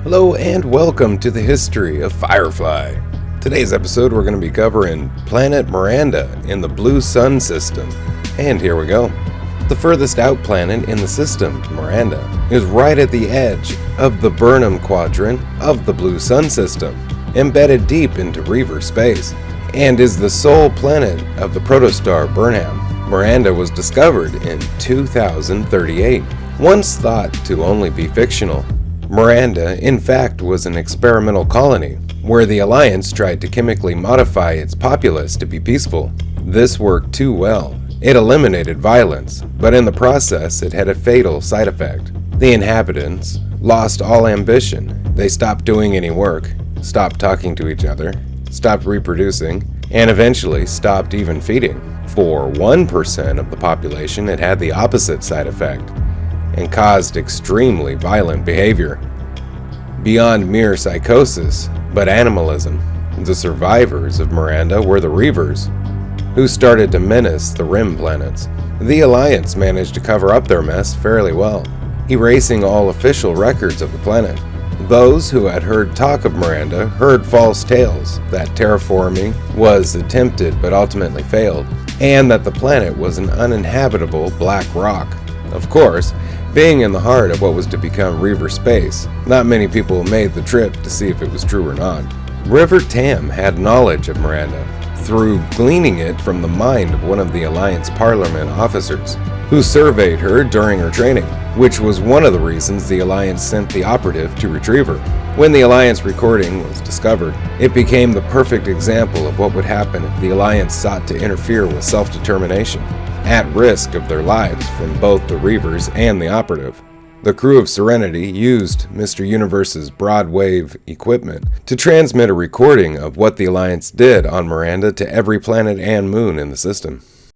Hello and welcome to the history of Firefly. Today's episode we're going to be covering planet Miranda in the Blue Sun system. And here we go. The furthest out planet in the system, Miranda, is right at the edge of the Burnham quadrant of the Blue Sun system, embedded deep into Reaver space, and is the sole planet of the protostar Burnham. Miranda was discovered in 2038, once thought to only be fictional. Miranda, in fact, was an experimental colony, where the Alliance tried to chemically modify its populace to be peaceful. This worked too well. It eliminated violence, but in the process it had a fatal side effect. The inhabitants lost all ambition. They stopped doing any work, stopped talking to each other, stopped reproducing, and eventually stopped even feeding. For 1% of the population, it had the opposite side effect and caused extremely violent behavior. Beyond mere psychosis, but animalism, the survivors of Miranda were the Reavers, who started to menace the rim planets. The Alliance managed to cover up their mess fairly well, erasing all official records of the planet. Those who had heard talk of Miranda heard false tales that terraforming was attempted but ultimately failed, and that the planet was an uninhabitable black rock. Of course, being in the heart of what was to become Reaver space, not many people made the trip to see if it was true or not. River Tam had knowledge of Miranda through gleaning it from the mind of one of the Alliance Parliament officers, who surveyed her during her training, which was one of the reasons the Alliance sent the operative to retrieve her. When the Alliance recording was discovered, it became the perfect example of what would happen if the Alliance sought to interfere with self-determination, at risk of their lives from both the Reavers and the operative. The crew of Serenity used Mr. Universe's broadwave equipment to transmit a recording of what the Alliance did on Miranda to every planet and moon in the system.